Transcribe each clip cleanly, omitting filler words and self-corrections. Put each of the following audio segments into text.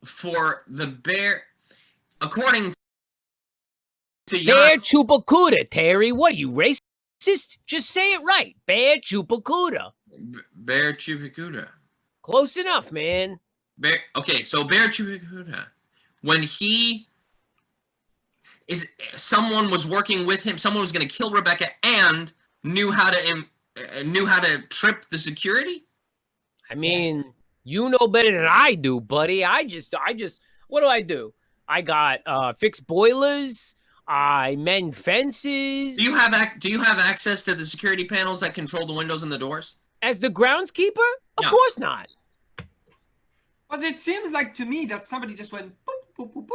for the bear, according to Bear Chupacuda, Terry. What are you, racist? Just say it right. Bear Chupacuda. Bear Chupacuda. Close enough, man. Okay, so Bear Chupacuda, when someone was working with him, someone was going to kill Rebecca and knew how to trip the security. I mean, you know better than I do, buddy. I just, what do? I got fixed boilers. I mend fences. Do you have access to the security panels that control the windows and the doors? As the groundskeeper? Of No. course not. But it seems like to me that somebody just went boop, boop, boop,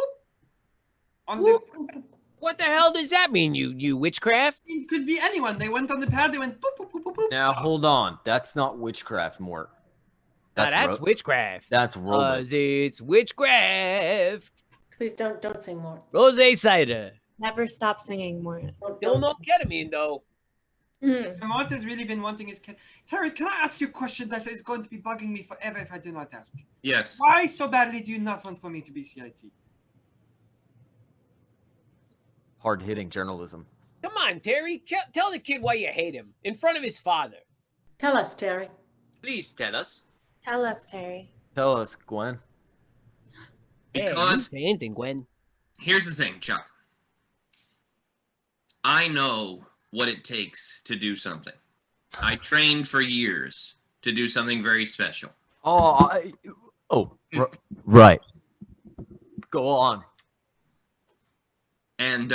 boop. What the hell does that mean, you witchcraft? It could be anyone. They went on the pad, they went boop, boop, boop, boop, boop. Now, hold on. That's not witchcraft, Mort. That's witchcraft. That's robot. 'Cause it's witchcraft. Please don't sing more. Rosé cider. Never stop singing more. Still no ketamine, though. Mort has really been wanting his kid. Terry, can I ask you a question that is going to be bugging me forever if I do not ask? Yes. Why so badly do you not want for me to be CIT? Hard-hitting journalism. Come on, Terry. Tell the kid why you hate him in front of his father. Tell us, Terry. Please tell us. Tell us, Terry. Tell us, Gwen. Because say anything, Gwen. Here's the thing, Chuck. I know what it takes to do something. I trained for years to do something very special. Right. Go on. And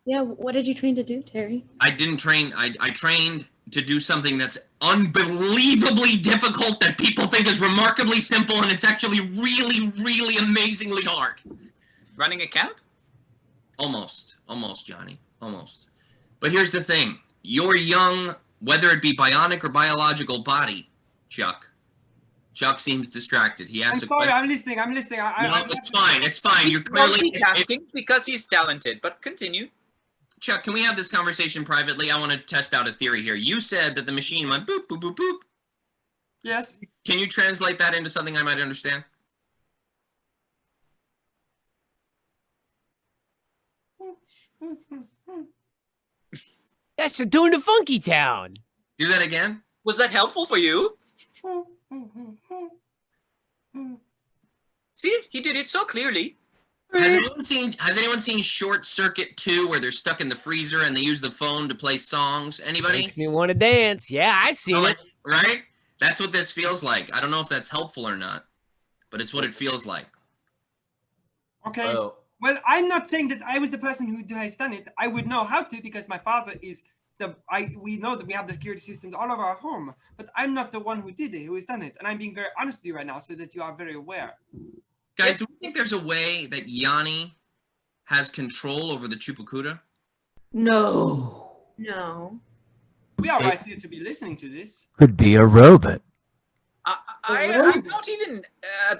Yeah, what did you train to do, Terry? I didn't train. I trained to do something that's unbelievably difficult that people think is remarkably simple, and it's actually really, really amazingly hard. Running a camp? Almost, Johnny, almost. But here's the thing. Your young, whether it be bionic or biological body, Chuck seems distracted. He asks I'm sorry, I'm listening. No, it's fine. You're clearly Multitasking because he's talented, but continue. Chuck, can we have this conversation privately? I want to test out a theory here. You said that the machine went boop, boop, boop, boop. Yes. Can you translate that into something I might understand? That's doing the Funky Town. Do that again. Was that helpful for you? See, he did it so clearly. Has anyone seen Short Circuit 2, where they're stuck in the freezer and they use the phone to play songs? Anybody? Makes me want to dance. Yeah, I seen it. Right? That's what this feels like. I don't know if that's helpful or not, but it's what it feels like. Okay. Oh. Well, I'm not saying that I was the person who has done it. I would know how to because my father is we know that we have the security systems all over our home, but I'm not the one who did it, who has done it. And I'm being very honest with you right now so that you are very aware. Guys, do you think there's a way that Yanni has control over the Chupacuda? No. No. We are right here to be listening to this. Could be a robot. I'm not even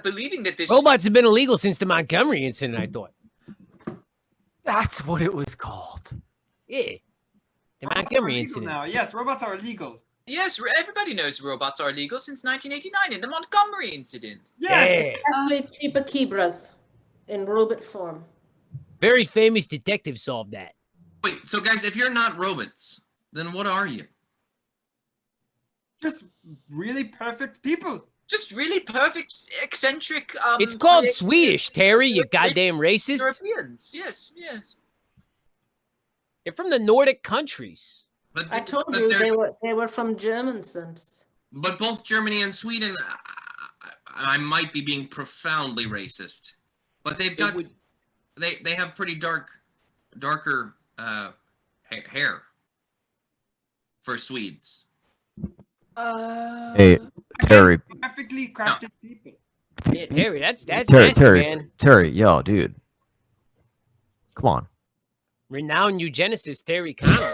believing that this... Robots have been illegal since the Montgomery incident, I thought. That's what it was called. Yeah. The Robots are Montgomery illegal incident. now. Yes, robots are illegal. Yes, everybody knows robots are illegal since 1989 in the Montgomery incident. Yes. Actually, Chupacabras in robot form. Very famous detective solved that. Wait, so guys, if you're not robots, then what are you? Just really perfect people. Just really perfect, eccentric... It's called Swedish, Terry, you goddamn racist. Europeans, yes. They're from the Nordic countries. But I told you they were from German since. But both Germany and Sweden, I might be being profoundly racist, but they've got they have pretty darker hair for Swedes. Hey, Terry. Perfectly crafted people. Yeah, Terry, that's Terry, nasty, Terry, man. Terry, yo, dude. Come on. Renowned eugenicist Terry Connolly.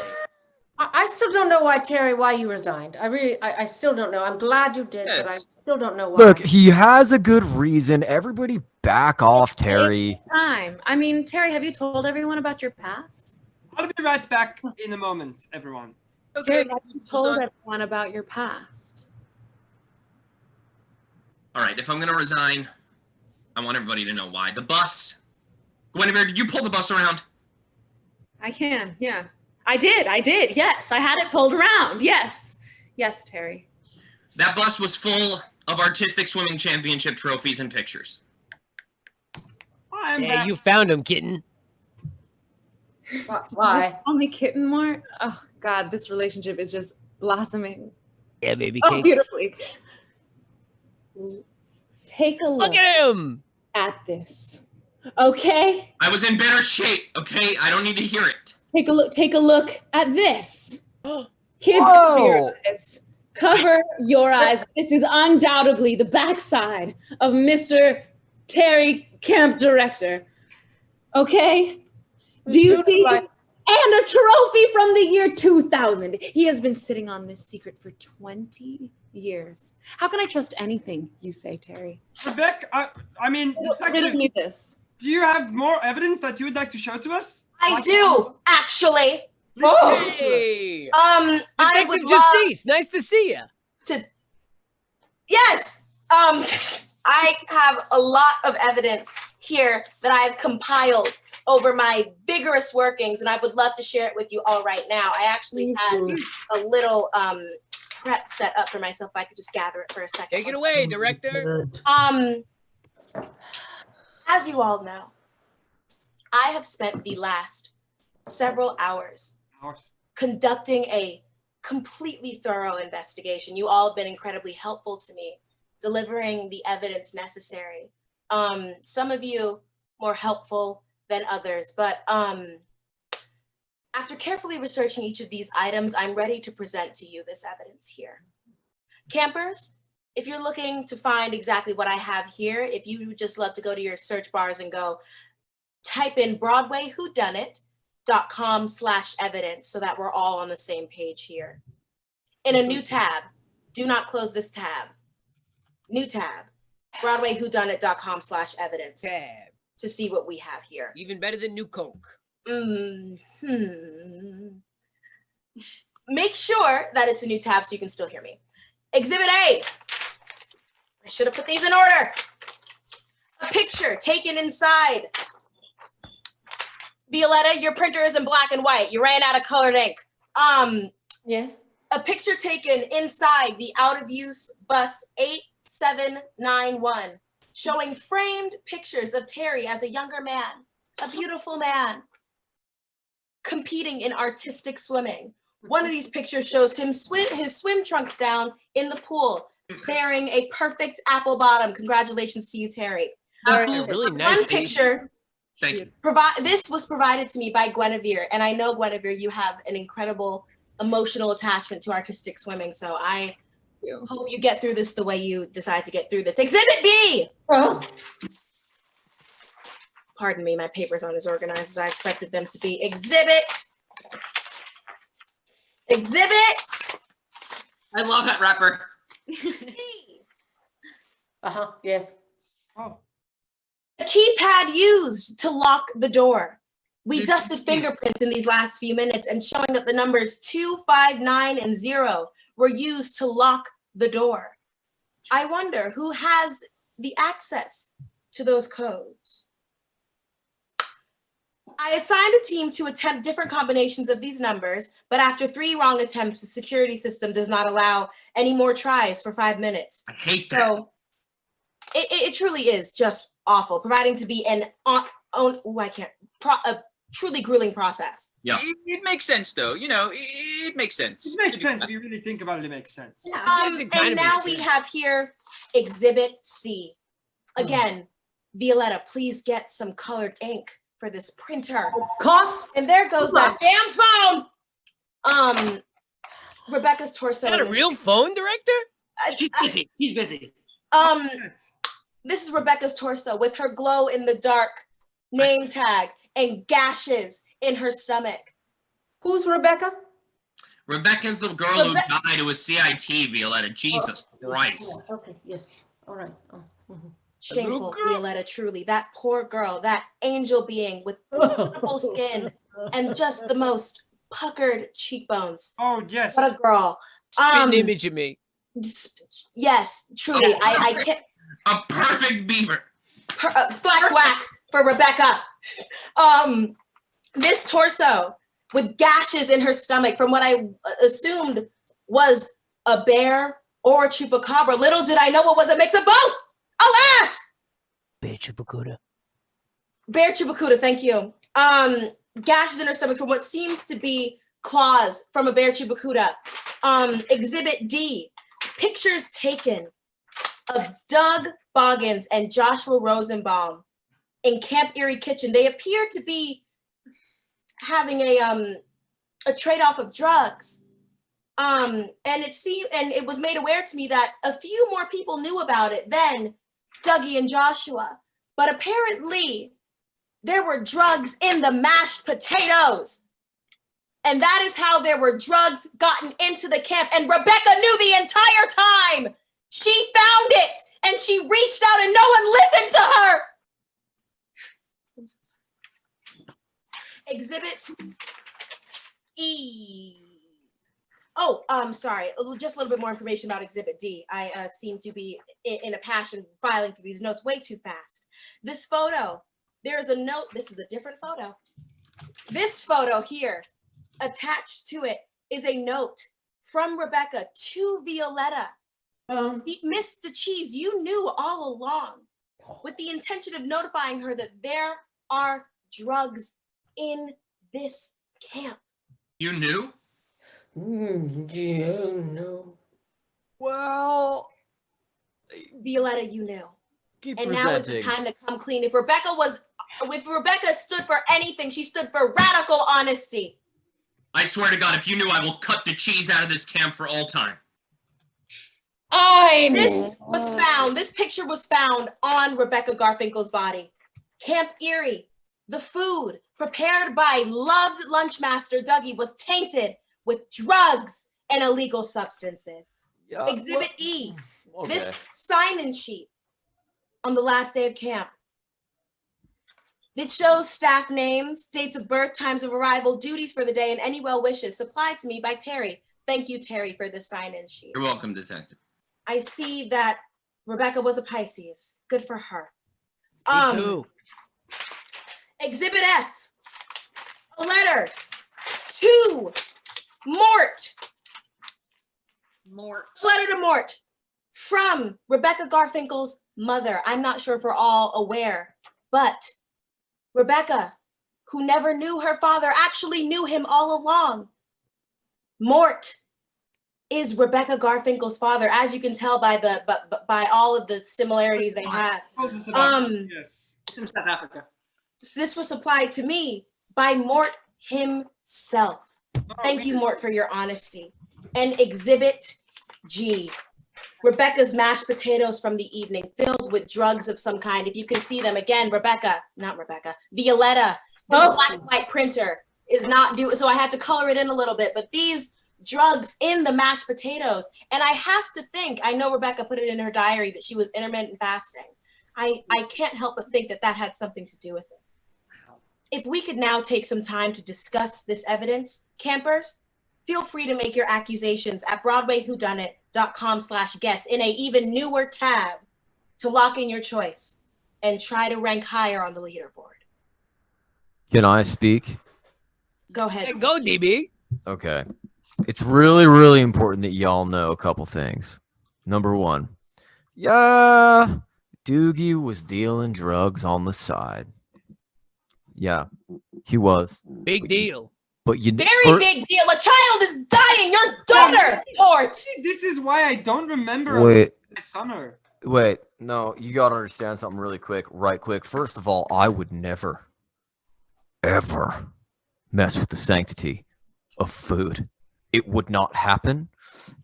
I still don't know why you resigned. I still don't know. I'm glad you did, but I still don't know why. Look, he has a good reason. Everybody back off, Terry. It's time. I mean, Terry, have you told everyone about your past? I'll be right back in a moment, everyone. Okay. Terry, have you told everyone about your past? All right, if I'm going to resign, I want everybody to know why. The bus. Guinevere, did you pull the bus around? I can, yeah. I did, yes. I had it pulled around, yes. Yes, Terry. That bus was full of artistic swimming championship trophies and pictures. I'm Yeah, back. you found him, kitten. Why? Only kitten more? Oh, God, this relationship is just blossoming. Yeah, baby Oh, cakes. beautifully. Take a Look look at him. at this, okay? I was in better shape, okay? I don't need to hear it. Take a look at this. Kids, Whoa. cover your eyes. Cover your eyes. This is undoubtedly the backside of Mr. Terry, camp director. Okay? Do you see? And a trophy from the year 2000. He has been sitting on this secret for 20 years. How can I trust anything you say, Terry? Rebecca, I mean, Riddle detective, me this. do you have more evidence that you would like to show to us? I do, actually. Oh. Hey. I would Detective love Justice, nice to see you. to. Yes. I have a lot of evidence here that I've compiled over my vigorous workings, and I would love to share it with you all right now. I actually had a little prep set up for myself. If I could just gather it for a second. Take it away, director. As you all know, I have spent the last several hours conducting a completely thorough investigation. You all have been incredibly helpful to me, delivering the evidence necessary. Some of you more helpful than others, but after carefully researching each of these items, I'm ready to present to you this evidence here. Campers, if you're looking to find exactly what I have here, if you would just love to go to your search bars and go type in Broadway Whodunit.com/evidence so that we're all on the same page here. In a new tab, do not close this tab. New tab, Broadway Whodunit.com/evidence to see what we have here. Even better than New Coke. Make sure that it's a new tab so you can still hear me. Exhibit A. I should have put these in order. A picture taken inside. Violetta, your printer is in black and white. You ran out of colored ink. Yes. A picture taken inside the out-of-use bus 8791, showing framed pictures of Terry as a younger man, a beautiful man, competing in artistic swimming. One of these pictures shows him his swim trunks down in the pool, bearing a perfect apple bottom. Congratulations to you, Terry. Really nice. One picture. Thank you. This was provided to me by Guinevere, and I know, Guinevere, you have an incredible emotional attachment to artistic swimming, so I hope you get through this the way you decide to get through this. Exhibit B! Oh. Pardon me, my papers aren't as organized as I expected them to be. Exhibit! I love that rapper. B! Yes. Oh. The keypad used to lock the door. We dusted fingerprints in these last few minutes, and showing that the numbers 2, 5, 9, and 0 were used to lock the door. I wonder who has the access to those codes. I assigned a team to attempt different combinations of these numbers, but after 3 wrong attempts, the security system does not allow any more tries for 5 minutes. I hate that. So it truly is just awful, proving to be a truly grueling process. Yeah. It makes sense, though. You know, it makes sense. It makes sense. If you really think about it, it makes sense. And now we have here Exhibit C. Again, Violetta, please get some colored ink for this printer. Cost. And there goes that damn phone. Rebecca's torso. Is that a real phone, director? She's busy. She's busy. This is Rebecca's torso with her glow in the dark name tag and gashes in her stomach. Who's Rebecca? Rebecca's the girl who died who was CIT, Violetta. Jesus Christ. Okay, yes. All right. Oh. Shameful, Violetta, truly. That poor girl, that angel being with beautiful skin and just the most puckered cheekbones. Oh, yes. What a girl. Spit an image of me. Yes, truly. I can't. A perfect beaver. thwack thwack for Rebecca. This torso with gashes in her stomach from what I assumed was a bear or a chupacabra. Little did I know it was a mix of both. Alas! Bear chupacuda. Bear chupacuda, thank you. Gashes in her stomach from what seems to be claws from a bear chupacuda. Exhibit D, pictures taken of Doug Boggins and Joshua Rosenbaum in Camp Erie kitchen. They appear to be having a trade-off of drugs. And it was made aware to me that a few more people knew about it than Dougie and Joshua. But apparently there were drugs in the mashed potatoes. And that is how there were drugs gotten into the camp. And Rebecca knew the entire time. She found it and she reached out and no one listened to her. Exhibit E. Oh, sorry. Just a little bit more information about Exhibit D. I seem to be in a passion filing for these notes way too fast. This photo, there's a note. This is a different photo. This photo here, attached to it, is a note from Rebecca to Violetta. Mr. Cheese, you knew all along with the intention of notifying her that there are drugs in this camp. You knew? You know. Well, Violetta, you knew. keep And now is the presenting. time to come clean. If Rebecca stood for anything, she stood for radical honesty. I swear to God, if you knew, I will cut the cheese out of this camp for all time. This picture was found on Rebecca Garfinkel's body. Camp Erie, the food prepared by loved lunchmaster Dougie was tainted with drugs and illegal substances. Exhibit E, this sign-in sheet on the last day of camp. It shows staff names, dates of birth, times of arrival, duties for the day, and any well wishes supplied to me by Terry. Thank you, Terry, for the sign-in sheet. You're welcome, Detective. I see that Rebecca was a Pisces. Good for her. Me too. Exhibit F, a letter to Mort. Letter to Mort from Rebecca Garfinkel's mother. I'm not sure if we're all aware, but Rebecca, who never knew her father, actually knew him all along. Mort is Rebecca Garfinkel's father, as you can tell by by all of the similarities they have. Yes. From South Africa. So this was supplied to me by Mort himself. Thank you, Mort, for your honesty. And Exhibit G, Rebecca's mashed potatoes from the evening, filled with drugs of some kind. If you can see them again, Violetta, this black and white printer is not due, so I had to color it in a little bit, but these drugs in the mashed potatoes, and I have to think, I know Rebecca put it in her diary that she was intermittent fasting. I can't help but think that that had something to do with it. If we could now take some time to discuss this evidence, campers, feel free to make your accusations at BroadwayWhodunit.com/guess in a even newer tab to lock in your choice and try to rank higher on the leaderboard. Can I speak? Go ahead. Hey, go, DB. Okay. It's really, really important that y'all know a couple things. Number one, yeah, Doogie was dealing drugs on the side. Yeah, he was. Big deal. But you Very big deal. A child is dying. Your daughter, Mort. This is why I don't remember Wait, my son or. wait. No, you gotta understand something really quick, right quick. First of all, I would never, ever mess with the sanctity of food. It would not happen.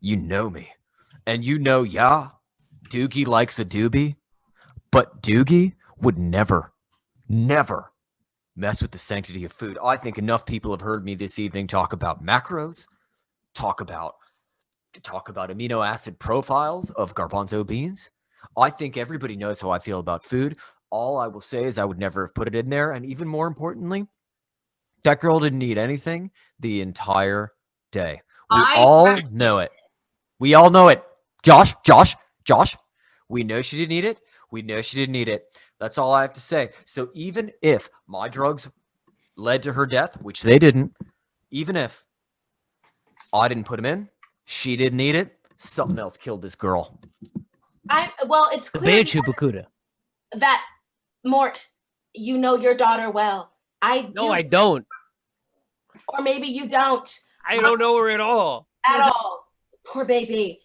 You know me. And you know, yeah, Doogie likes a doobie, but Doogie would never, never mess with the sanctity of food. I think enough people have heard me this evening talk about macros, talk about amino acid profiles of garbanzo beans. I think everybody knows how I feel about food. All I will say is I would never have put it in there. And even more importantly, that girl didn't eat anything the entire day. We all know it. We all know it. Josh. We know she didn't eat it. We know she didn't eat it. That's all I have to say. So even if my drugs led to her death, which they didn't, even if I didn't put them in, she didn't eat it, something else killed this girl. Well, it's The clear Banshee Bakuda. that Mort, you know your daughter well. No, I don't. Or maybe you don't. I don't know her at all. At all. Poor baby.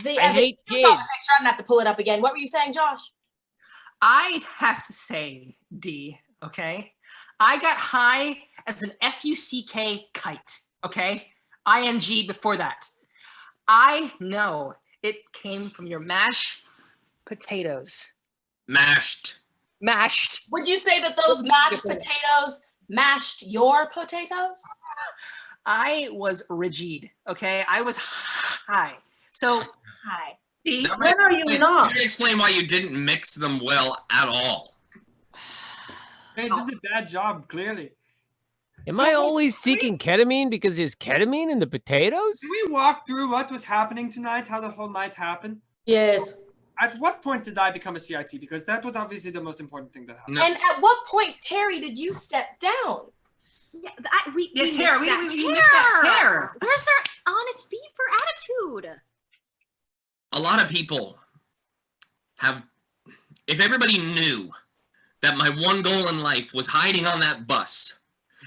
I hate you saw the kids. picture. I'm gonna have to pull it up again. What were you saying, Josh? I have to say, D, okay? I got high as an F-U-C-K kite, okay? I-N-G before that. I know it came from your mashed potatoes. Mashed. Mashed. Would you say that those mashed potatoes mashed your potatoes? I was rigid, okay? I was high. So, Hi. D, When are you not? Can you explain why you didn't mix them well at all? They did a bad job, clearly. Am So I what- always seeking ketamine because there's ketamine in the potatoes? Can we walk through what was happening tonight, how the whole night happened? Yes. At what point did I become a CIT? Because that was obviously the most important thing that happened. No. And at what point, Terry, did you step down? Yeah, we missed Tara, we missed that Tara. Where's their honest beef or attitude? A lot of people have, if everybody knew that my one goal in life was hiding on that bus,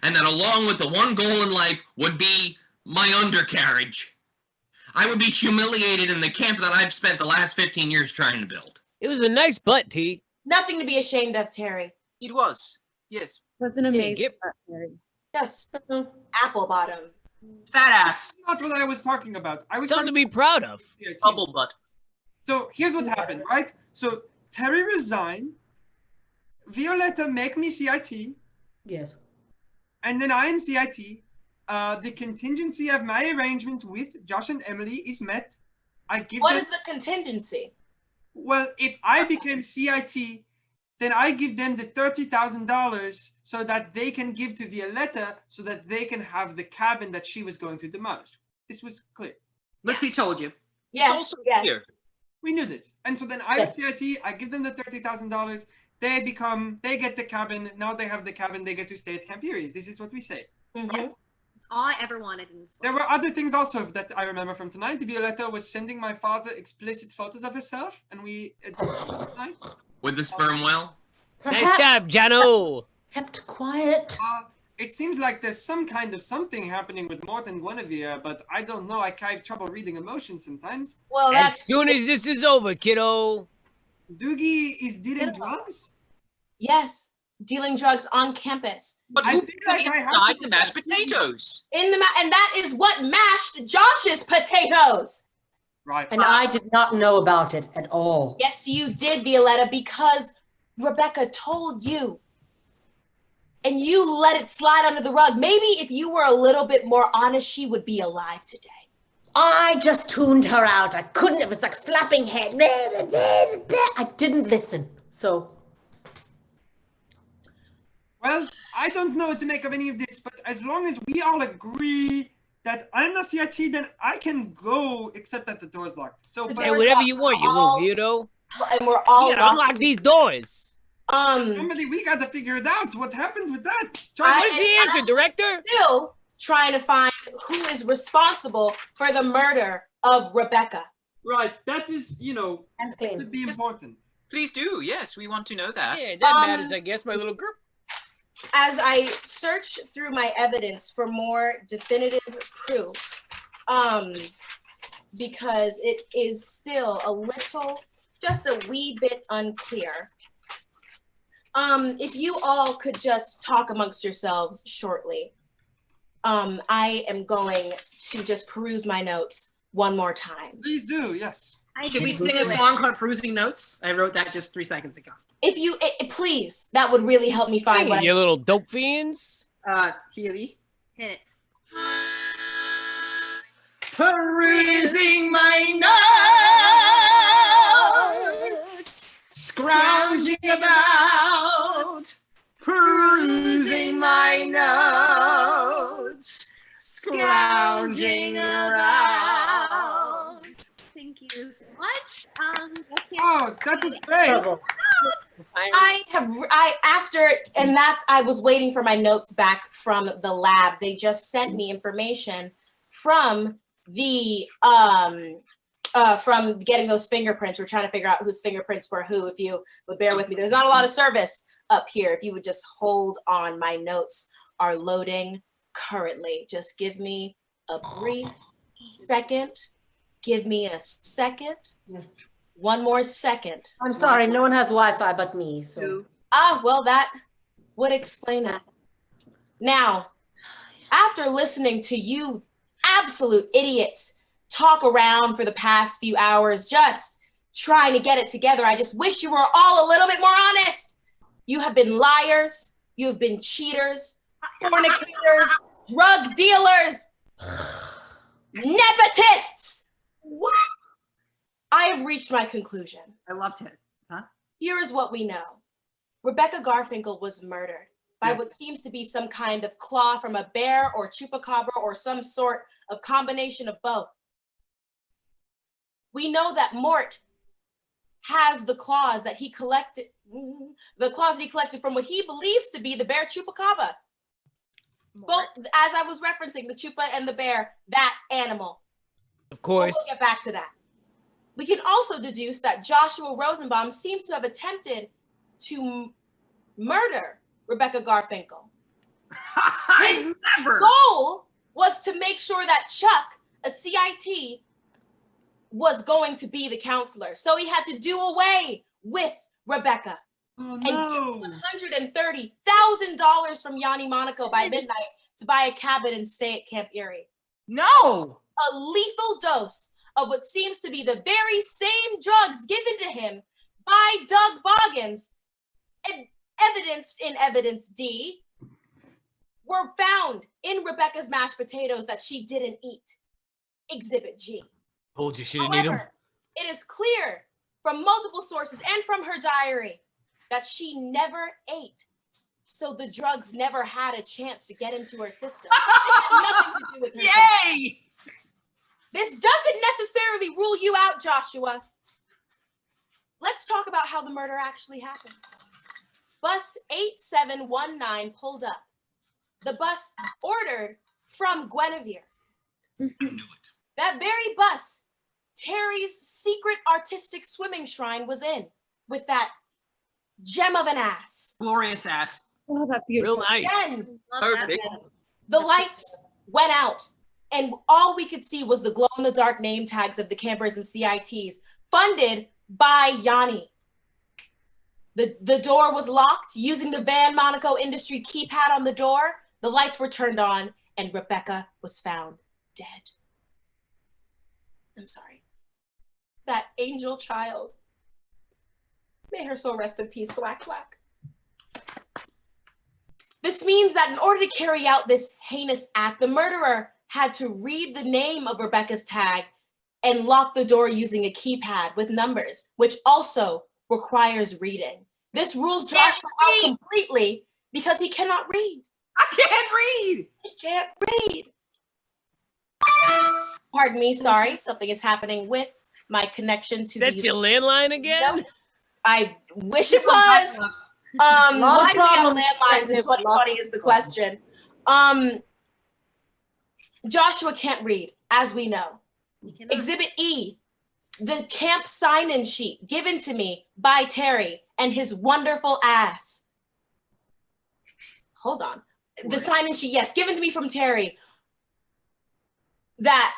and that along with the one goal in life would be my undercarriage, I would be humiliated in the camp that I've spent the last 15 years trying to build. It was a nice butt, T. Nothing to be ashamed of, Terry. It was. Yes. Was an Yeah, amazing get- part, Terry. Just apple bottom. Fat ass. That's not what I was talking about. I was Something to talking be proud of. about CIT. Bubble butt. So here's what happened, right? So Terry resigned. Violetta make me CIT. Yes. And then I am CIT. The contingency of my arrangement with Josh and Emily is met. I give What them, is the contingency? well, if I became CIT, then I give them the $30,000 so that they can give to Violetta so that they can have the cabin that she was going to demolish. This was clear. Look, we told you. Yes. It's also yes. clear. We knew this. And so then I Yes. CIT, I give them the $30,000. They get the cabin. Now they have the cabin. They get to stay at Camp Erie. This is what we say. Mhm. It's all I ever wanted in this There life. were other things also that I remember from tonight. Violetta was sending my father explicit photos of herself, and we tonight. With the sperm whale? Nice Perhaps job, Jano. kept quiet. It seems like there's some kind of something happening with Mort and Guinevere, but I don't know. I have trouble reading emotions sometimes. Well, As that's soon as this is over, kiddo. Doogie is dealing drugs? yes. Dealing drugs on campus. But I who feel put like it I have inside to the do mashed that. potatoes? And that is what mashed Josh's potatoes. Right. And I did not know about it at all. Yes, you did, Violetta, because Rebecca told you. And you let it slide under the rug. Maybe if you were a little bit more honest, she would be alive today. I just tuned her out. I couldn't. It was like flapping head. I didn't listen. So Well, I don't know what to make of any of this, but as long as we all agree that I'm not CIT, then I can go, except that the door's locked. So, The but Say door's whatever locked. you want, you little weirdo. And we're all Yeah, unlock these doors. somebody, we got to figure it out. What happened with that? What's the answer, director? still trying to find who is responsible for the murder of Rebecca. Right, that is, hands clean. could be important. Please do. Yes, we want to know that. Yeah, that matters, I guess, my little girl. As I search through my evidence for more definitive proof, because it is still a little, just a wee bit unclear. If you all could just talk amongst yourselves shortly. I am going to just peruse my notes one more time. Please do, yes. Should we sing a song called Perusing Notes? I wrote that just 3 seconds ago. If you, please, that would really help me find what Hey, you little dope fiends. Keely. Hit it. Perusing my notes, scrounging about, perusing my notes, scrounging around. Thank you so much. I can't Oh, that was great. Trouble. I was waiting for my notes back from the lab. They just sent me information from the from getting those fingerprints. We're trying to figure out whose fingerprints were who. If you would bear with me, there's not a lot of service up here. If you would just hold on, my notes are loading currently. Just give me a brief second. Give me a second. One more second. I'm sorry, no one has Wi-Fi but me. So. Well, that would explain that. Now, after listening to you absolute idiots talk around for the past few hours, just trying to get it together, I just wish you were all a little bit more honest. You have been liars. You have been cheaters, fornicators, drug dealers, nepotists. What? I have reached my conclusion. I loved it. Huh? Here is what we know. Rebecca Garfinkel was murdered by what seems to be some kind of claw from a bear or chupacabra or some sort of combination of both. We know that Mort has the claws that he collected, from what he believes to be the bear chupacabra. Both, as I was referencing, the chupa and the bear, that animal. Of course. We'll get back to that. We can also deduce that Joshua Rosenbaum seems to have attempted to murder Rebecca Garfinkel. His goal was to make sure that Chuck, a CIT, was going to be the counselor. So he had to do away with Rebecca and get $130,000 from Yanni Monaco by midnight to buy a cabin and stay at Camp Erie. No! A lethal dose of what seems to be the very same drugs given to him by Doug Boggins, evidenced in Evidence D, were found in Rebecca's mashed potatoes that she didn't eat. Exhibit G. Told you she didn't eat them. It is clear from multiple sources and from her diary that she never ate. So the drugs never had a chance to get into her system. It had nothing to do with her. Yay! This doesn't necessarily rule you out, Joshua. Let's talk about how the murder actually happened. Bus 8719 pulled up. The bus ordered from Guinevere. I knew it. That very bus, Terry's secret artistic swimming shrine was in, with that gem of an ass. Glorious ass. Oh, that's beautiful. Real nice. Then Perfect. the lights went out, and all we could see was the glow-in-the-dark name tags of the campers and CITs, funded by Yanni. The door was locked. Using the Van Monaco Industry keypad on the door, the lights were turned on, and Rebecca was found dead. I'm sorry. That angel child. May her soul rest in peace, Thwack Thwack. This means that in order to carry out this heinous act, the murderer had to read the name of Rebecca's tag and lock the door using a keypad with numbers, which also requires reading. This rules Joshua out completely because he cannot read. I can't read! He can't read. Pardon me, sorry. Something is happening with my connection to That's your landline again? Nope. I wish it was. Why do we have landlines in 2020 is the question. Joshua can't read, as we know. Exhibit E, the camp sign-in sheet given to me by Terry and his wonderful ass. Hold on. The sign-in sheet, yes, given to me from Terry. That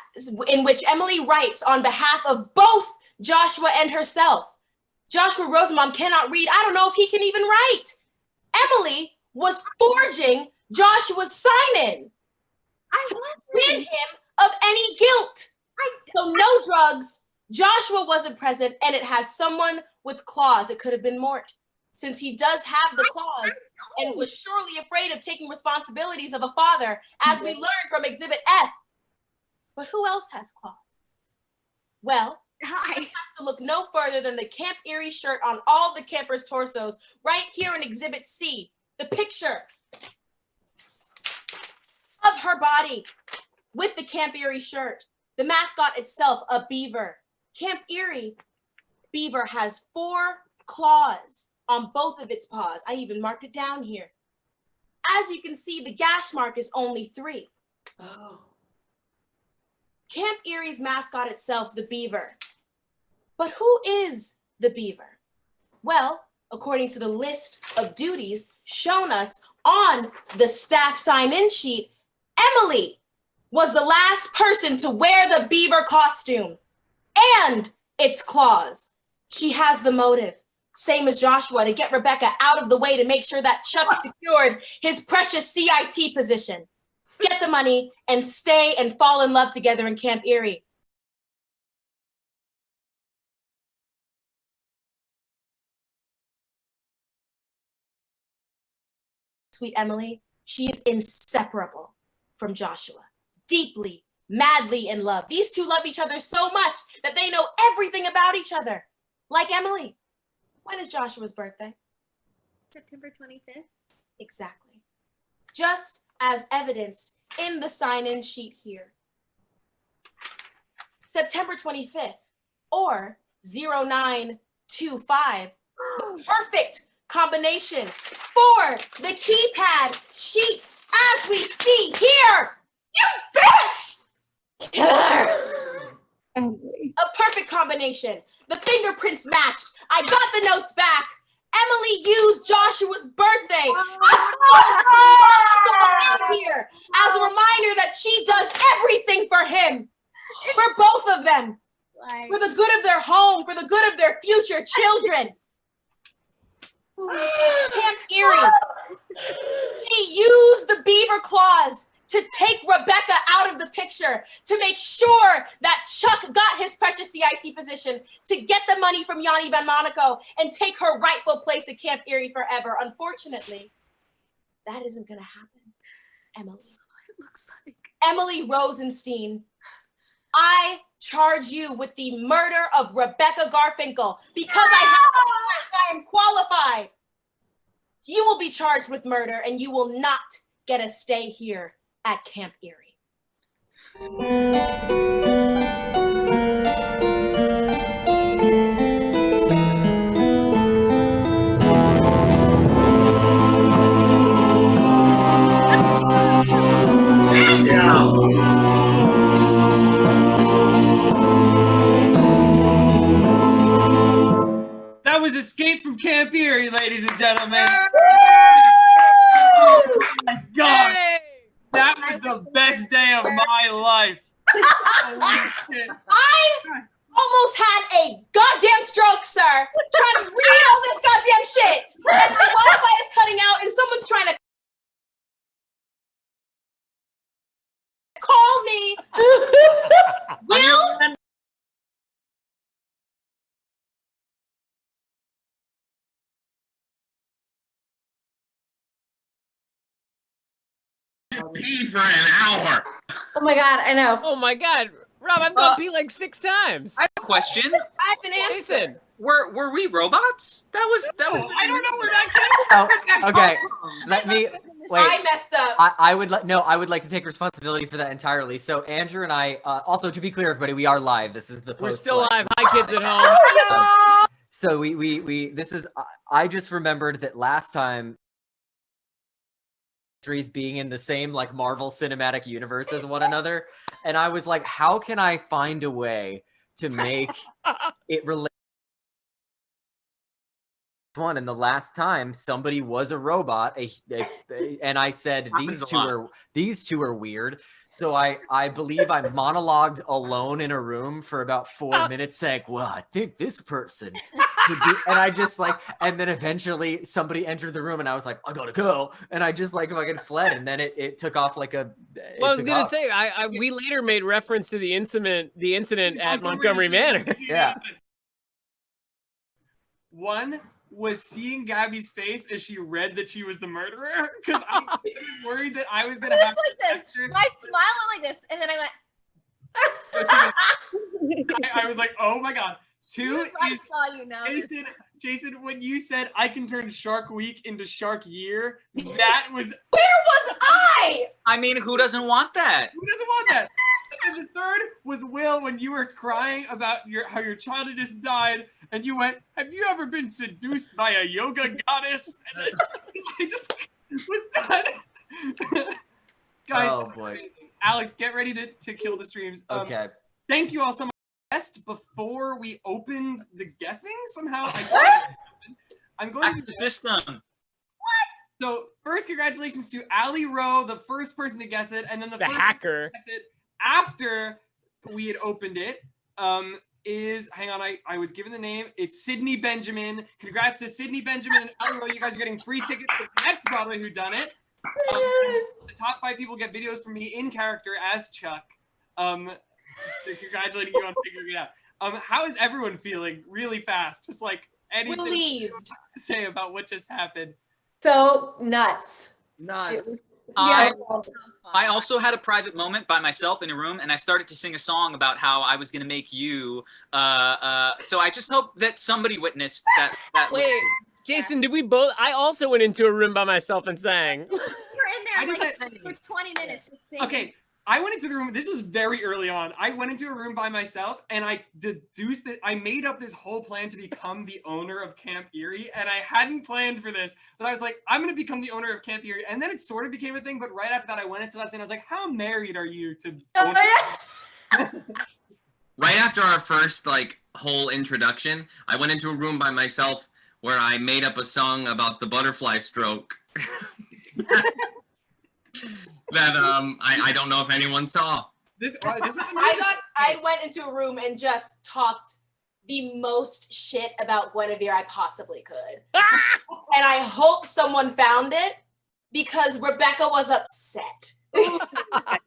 in which Emily writes on behalf of both Joshua and herself. Joshua Rosenbaum cannot read. I don't know if he can even write. Emily was forging Joshua's sign-in to rid him of any guilt. So no drugs. Joshua wasn't present, and it has someone with claws. It could have been Mort, since he does have the claws and was surely afraid of taking responsibilities of a father, as we learned from Exhibit F. But who else has claws? Well, he has to look no further than the Camp Erie shirt on all the campers' torsos, right here in Exhibit C, the picture of her body with the Camp Erie shirt. The mascot itself, a beaver. Camp Erie beaver has 4 claws on both of its paws. I even marked it down here. As you can see, the gash mark is only 3. Oh. Camp Erie's mascot itself, the beaver. But who is the beaver? Well, according to the list of duties shown us on the staff sign-in sheet, Emily was the last person to wear the beaver costume and its claws. She has the motive, same as Joshua, to get Rebecca out of the way to make sure that Chuck secured his precious CIT position, get the money, and stay and fall in love together in Camp Erie. Sweet Emily, she is inseparable from Joshua, deeply, madly in love. These two love each other so much that they know everything about each other. Like Emily. When is Joshua's birthday? September 25th. Exactly. Just as evidenced in the sign-in sheet here. September 25th, or 0925, the perfect combination for the keypad sheet as we see here. You bitch! Killer! Emily. A perfect combination. The fingerprints matched. I got the notes back. Emily used Joshua's birthday here as a reminder that she does everything for him, for both of them, for the good of their home, for the good of their future children. Camp Erie. She used the beaver claws to take Rebecca out of the picture, to make sure that Chuck got his precious CIT position, to get the money from Yanni Van Monaco and take her rightful place at Camp Erie forever. Unfortunately, that isn't going to happen, Emily. It looks like Emily Rosenstein, I charge you with the murder of Rebecca Garfinkel because I am qualified. You will be charged with murder and you will not get a stay here at Camp Erie. That was Escape from Camp Erie, ladies and gentlemen. Oh my God. Hey! That was the best day of my life. Holy shit. I almost had a goddamn stroke, sir, trying to read all this goddamn shit. And my Wi-Fi is cutting out and someone's trying to call me. Will? Pee for an hour. Oh my God, I know. Oh my God, Rob, I've gone pee like 6 times. I have a question. I've been answered. Jason, Were we robots? That was. I don't know where that came from. Oh, okay. Let me wait. I messed up. I would like to take responsibility for that entirely. So Andrew and I, also to be clear, everybody, we are live. This is the we're post. still live. Hi, kids at home. So we this is. I just remembered that last time. Being in the same like Marvel Cinematic Universe as one another, and I was like, how can I find a way to make it relate? One, and the last time somebody was a robot, and I said these two are weird. So I believe I monologued alone in a room for about 4 minutes, saying, "Well, I think this person could do," and I just like, and then eventually somebody entered the room, and I was like, "I gotta go," and I just like fucking fled, and then it took off like a. Well, I was gonna say, we later made reference to the incident at Montgomery Manor. Yeah. One was seeing Gabby's face as she read that she was the murderer, because I was worried that I was gonna have like this. My smile went like this, and then I went. I was like, oh my God. Two I is saw you now. Jason, when you said I can turn Shark Week into Shark Year, that was Where was I? I mean, who doesn't want that? who doesn't want that? And the third was Will when you were crying about how your child had just died, and you went, "Have you ever been seduced by a yoga goddess?" And then I just was done. Guys, Oh boy. Alex, get ready to kill the streams. Okay. Thank you all so much. Guessed before we opened the guessing somehow. I'm going Back to to the system. So first, congratulations to Ali Rowe, the first person to guess it, and then the first hacker. person to guess it after we had opened it. Is hang on, I was given the name. It's Sydney Benjamin. Congrats to Sydney Benjamin and Ali Rowe. You guys are getting free tickets to the next Broadway Whodunit. The top 5 people get videos from me in character as Chuck. So congratulating you on figuring it out. How is everyone feeling? Really fast, just like anything Relieved. to say about what just happened. So nuts. Nuts. Yeah. I also had a private moment by myself in a room, and I started to sing a song about how I was going to make you. So I just hope that somebody witnessed that. Wait, Jason, did we both? I also went into a room by myself and sang. You were in there I like for 20 minutes just singing. Okay, I went into the room. This was very early on. I went into a room by myself, and I deduced that I made up this whole plan to become the owner of Camp Erie, and I hadn't planned for this. But I was like, I'm going to become the owner of Camp Erie, and then it sort of became a thing. But right after that, I went into that scene. I was like, how married are you to? Right after our first like whole introduction, I went into a room by myself where I made up a song about the butterfly stroke. That I don't know if anyone saw. This was I went into a room and just talked the most shit about Guinevere I possibly could. And I hope someone found it because Rebecca was upset. I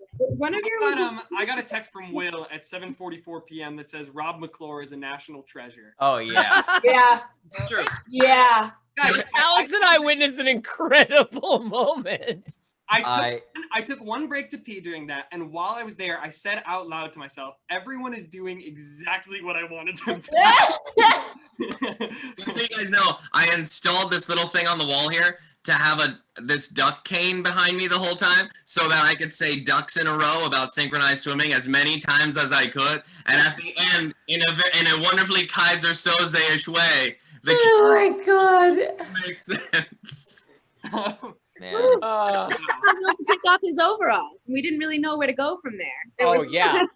got a text from Will at 7:44 p.m. that says Rob McClure is a national treasure. Oh yeah. Yeah. It's true. Yeah. Guys, Alex and I witnessed an incredible moment. I took one break to pee during that, and while I was there, I said out loud to myself, everyone is doing exactly what I wanted them to do. So you guys know, I installed this little thing on the wall here to have this duck cane behind me the whole time so that I could say ducks in a row about synchronized swimming as many times as I could. And at the end, in a wonderfully Kaiser Soze-ish way, the Oh my god. makes sense. Man. Took off his overalls. We didn't really know where to go from there. Oh yeah.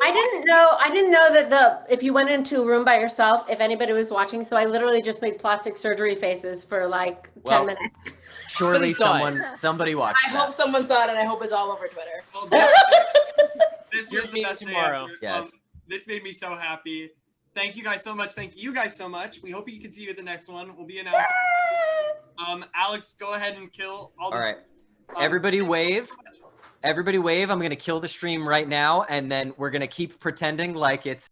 I didn't know that if you went into a room by yourself, if anybody was watching, so I literally just made plastic surgery faces for like 10 minutes. Surely Somebody somebody watched. I hope someone saw it, and I hope it's all over Twitter. Well, this You're was the meeting best day tomorrow. ever. Yes. This made me so happy. Thank you guys so much. Thank you guys so much. We hope you can see you at the next one. We'll be announcing. Alex, go ahead and kill all All right. Everybody wave. Everybody wave. I'm going to kill the stream right now, and then we're going to keep pretending like it's